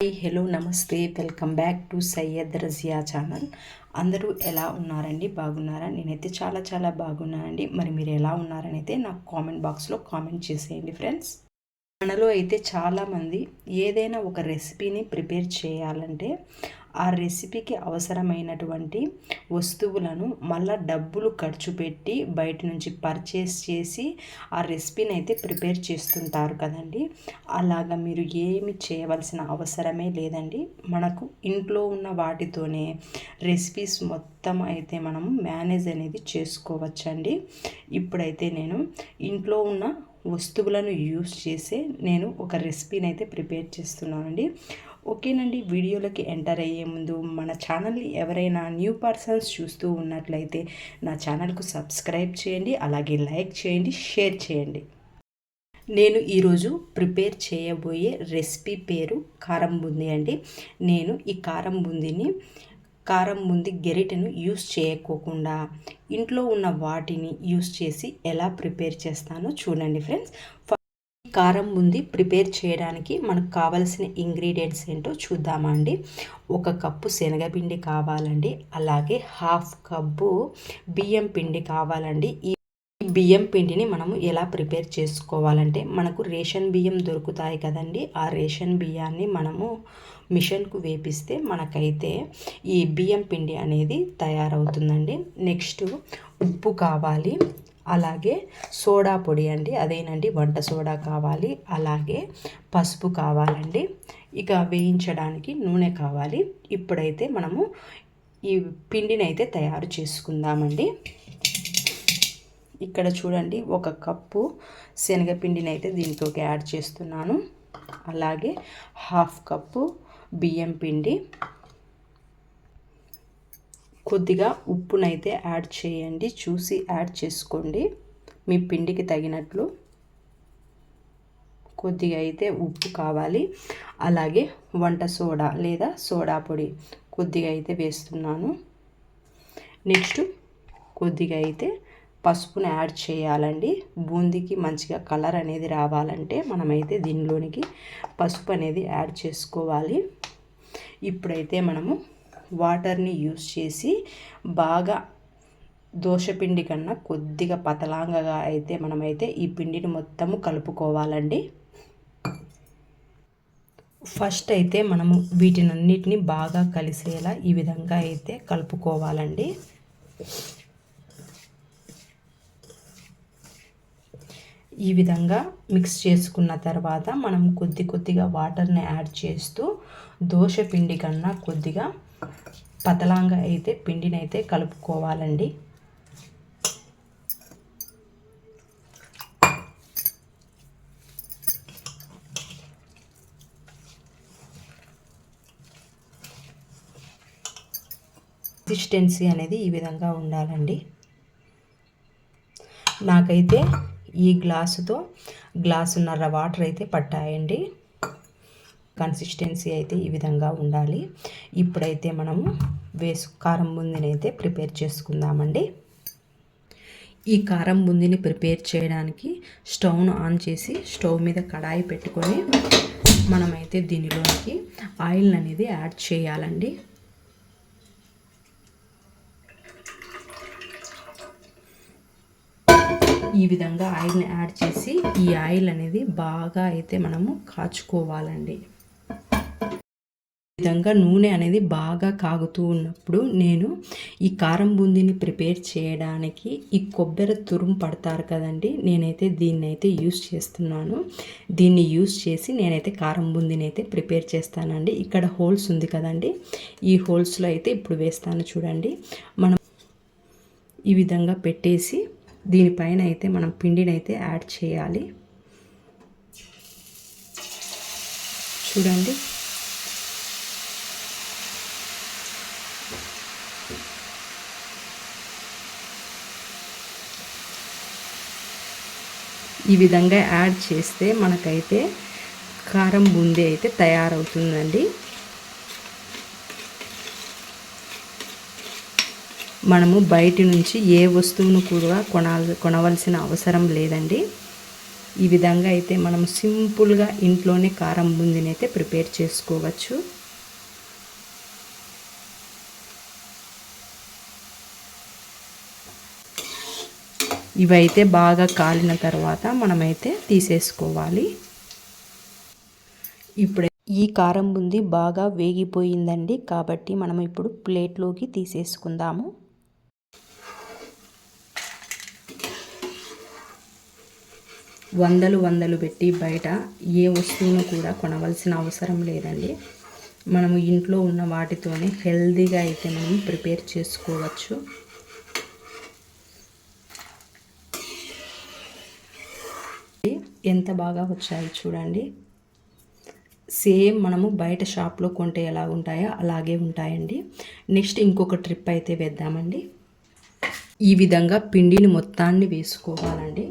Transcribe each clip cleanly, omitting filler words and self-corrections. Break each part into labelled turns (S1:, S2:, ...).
S1: Hello నమస్తే, welcome back to Syed Razia channel. అందరూ ఎలా ఉన్నారండి? బాగున్నారా? నేనైతే చాలా బాగున్నానండి. మరి మీరు ఎలా ఉన్నారని అయితే నాకు కామెంట్ బాక్స్లో కామెంట్ చేసేయండి ఫ్రెండ్స్. మనలో అయితే చాలామంది ఏదైనా ఒక రెసిపీని ప్రిపేర్ చేయాలంటే ఆ రెసిపీకి అవసరమైనటువంటి వస్తువులను మళ్ళీ డబ్బులు ఖర్చు పెట్టి బయట నుంచి పర్చేస్ చేసి ఆ రెసిపీని అయితే ప్రిపేర్ చేస్తుంటారు కదండి. అలాగా మీరు ఏమి చేయవలసిన అవసరమే లేదండి. మనకు ఇంట్లో ఉన్న వాటితోనే రెసిపీస్ మొత్తం అయితే మనము మేనేజ్ అనేది చేసుకోవచ్చండి. ఇప్పుడైతే నేను ఇంట్లో ఉన్న వస్తువులను యూస్ చేసే నేను ఒక రెసిపీని అయితే ప్రిపేర్ చేస్తున్నానండి. ఓకేనండి, వీడియోలోకి ఎంటర్ అయ్యే ముందు మన ఛానల్ని ఎవరైనా న్యూ పర్సన్స్ చూస్తూ ఉన్నట్లయితే నా ఛానల్కు సబ్స్క్రైబ్ చేయండి, అలాగే లైక్ చేయండి, షేర్ చేయండి. నేను ఈరోజు ప్రిపేర్ చేయబోయే రెసిపీ పేరు కారం బూందీ అండి. నేను ఈ కారం బూందీ గెరిటెను యూస్ చేయకోకుండా ఇంట్లో ఉన్న వాటిని యూస్ చేసి ఎలా ప్రిపేర్ చేస్తానో చూడండి ఫ్రెండ్స్. కారం బూందీ ప్రిపేర్ చేయడానికి మనకు కావలసిన ఇంగ్రీడియంట్స్ ఏంటో చూద్దామా అండి. 1 కప్పు శనగపిండి కావాలండి, అలాగే 1/2 కప్పు బియ్యం పిండి కావాలండి. ఈ బియ్యం పిండిని మనము ఎలా ప్రిపేర్ చేసుకోవాలంటే మనకు రేషన్ బియ్యం దొరుకుతాయి కదండి. ఆ రేషన్ బియ్యాన్ని మనము మిషన్కు వేపిస్తే మనకైతే ఈ బియ్యం పిండి అనేది తయారవుతుందండి. నెక్స్ట్ ఉప్పు కావాలి, అలాగే సోడా పొడి అండి, అదేనండి వంట సోడా కావాలి, అలాగే పసుపు కావాలండి, ఇక వేయించడానికి నూనె కావాలి. ఇప్పుడైతే మనము ఈ పిండిని అయితే తయారు చేసుకుందామండి. ఇక్కడ చూడండి, 1 కప్పు శనగపిండిని అయితే దీంట్లోకి యాడ్ చేస్తున్నాను, అలాగే 1/2 కప్పు బియ్యం పిండి, కొద్దిగా ఉప్పునైతే యాడ్ చేయండి, చూసి యాడ్ చేసుకోండి మీ పిండికి తగినట్లు. కొద్దిగా అయితే ఉప్పు కావాలి, అలాగే వంట సోడా లేదా సోడా పొడి కొద్దిగా అయితే వేస్తున్నాను. నెక్స్ట్ కొద్దిగా అయితే పసుపుని యాడ్ చేయాలండి. బూందీకి మంచిగా కలర్ అనేది రావాలంటే మనమైతే దీనిలోనికి పసుపు అనేది యాడ్ చేసుకోవాలి. ఇప్పుడైతే మనము వాటర్ని యూస్ చేసి బాగా దోశపిండి కన్నా కొద్దిగా పతలాంగగా అయితే మనమైతే ఈ పిండిని మొత్తము కలుపుకోవాలండి. ఫస్ట్ అయితే మనము వీటినన్నిటిని బాగా కలిసేలా ఈ విధంగా అయితే కలుపుకోవాలండి. ఈ విధంగా మిక్స్ చేసుకున్న తర్వాత మనం కొద్దిగా వాటర్ని యాడ్ చేస్తూ దోశ పిండి కన్నా కొద్దిగా పతలాంగా అయితే పిండిని అయితే కలుపుకోవాలండి. కన్సిస్టెన్సీ అనేది ఈ విధంగా ఉండాలండి. నాకైతే ఈ గ్లాసుతో గ్లాసున్నర వాటర్ అయితే పట్టాయండి. కన్సిస్టెన్సీ అయితే ఈ విధంగా ఉండాలి. ఇప్పుడైతే మనము కారం బూందీని అయితే ప్రిపేర్ చేసుకుందామండి. ఈ కారం బూందీని ప్రిపేర్ చేయడానికి స్టవ్ను ఆన్ చేసి స్టవ్ మీద కడాయి పెట్టుకొని మనమైతే దీనిలోకి ఆయిల్ అనేది యాడ్ చేయాలండి. ఈ విధంగా ఆయిల్ని యాడ్ చేసి ఈ ఆయిల్ అనేది బాగా అయితే మనము కాచుకోవాలండి. ఈ విధంగా నూనె అనేది బాగా కాగుతూ ఉన్నప్పుడు నేను ఈ కారం బూందీని ప్రిపేర్ చేయడానికి ఈ కొబ్బరి తురుము పడతారు కదండి, నేనైతే దీన్ని అయితే యూస్ చేస్తున్నాను. దీన్ని యూస్ చేసి నేనైతే కారం బూందీని అయితే ప్రిపేర్ చేస్తానండి. ఇక్కడ హోల్స్ ఉంది కదండి, ఈ హోల్స్లో అయితే ఇప్పుడు వేస్తాను చూడండి. మనం ఈ విధంగా పెట్టేసి దీనిపైన అయితే మనం పిండిని అయితే యాడ్ చేయాలి. చూడండి, ఈ విధంగా యాడ్ చేస్తే మనకైతే కారం బూందీ అయితే తయారవుతుందండి. మనము బయట నుంచి ఏ వస్తువును కూడా కొనవలసిన అవసరం లేదండి. ఈ విధంగా అయితే మనం సింపుల్గా ఇంట్లోనే కారం బూందీని అయితే ప్రిపేర్ చేసుకోవచ్చు. ఇవైతే బాగా కాలిన తర్వాత మనమైతే తీసేసుకోవాలి. ఇప్పుడే ఈ కారం బూందీ బాగా వేగిపోయిందండి, కాబట్టి మనం ఇప్పుడు ప్లేట్లోకి తీసేసుకుందాము. వందలు పెట్టి బయట ఏ వస్తువును కూడా కొనవలసిన అవసరం లేదండి. మనము ఇంట్లో ఉన్న వాటితోనే హెల్తీగా అయితే మనం ప్రిపేర్ చేసుకోవచ్చు. ఎంత బాగా వచ్చాయి చూడండి. సేమ్ మనము బయట షాప్లో కొంటే ఎలా ఉంటాయో అలాగే ఉంటాయండి. నెక్స్ట్ ఇంకొక ట్రిప్ అయితే వేద్దామండి. ఈ విధంగా పిండిని మొత్తాన్ని వేసుకోవాలండి.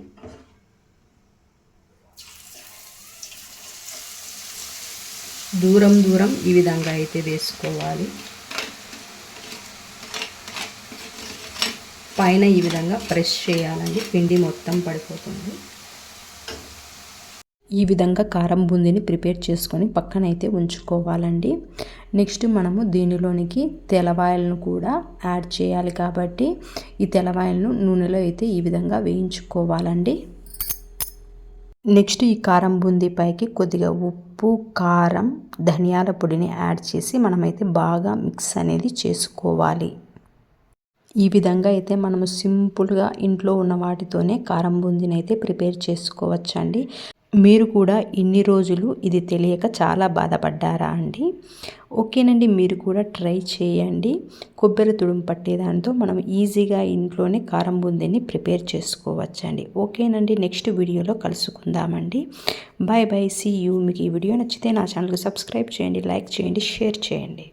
S1: దూరం ఈ విధంగా అయితే వేసుకోవాలి. పైన ఈ విధంగా ప్రెస్ చేయాలండి, పిండి మొత్తం పడిపోతుంది. ఈ విధంగా కారం బూందీని ప్రిపేర్ చేసుకొని పక్కనైతే ఉంచుకోవాలండి. నెక్స్ట్ మనము దీనిలోనికి తెల్లవాయలను కూడా యాడ్ చేయాలి, కాబట్టి ఈ తెల్లవాయలను నూనెలో అయితే ఈ విధంగా వేయించుకోవాలండి. నెక్స్ట్ ఈ కారం బూందీ పైకి కొద్దిగా ఉప్పు, కారం, ధనియాల పొడిని యాడ్ చేసి మనమైతే బాగా మిక్స్ అనేది చేసుకోవాలి. ఈ విధంగా అయితే మనము సింపుల్గా ఇంట్లో ఉన్న వాటితోనే కారం బూందీని అయితే ప్రిపేర్ చేసుకోవచ్చండి. మీరు కూడా ఇన్ని రోజులు ఇది తెలియక చాలా బాధపడ్డారా అండి? ఓకేనండి, మీరు కూడా ట్రై చేయండి. కొబ్బరి తుడుము పట్టేదాంతో మనం ఈజీగా ఇంట్లోనే కారం బూందీని ప్రిపేర్ చేసుకోవచ్చండి. ఓకేనండి, నెక్స్ట్ వీడియోలో కలుసుకుందామండి. Bye see you. మీకు ఈ వీడియో నచ్చితే నా ఛానల్కి సబ్స్క్రైబ్ చేయండి, లైక్ చేయండి, షేర్ చేయండి.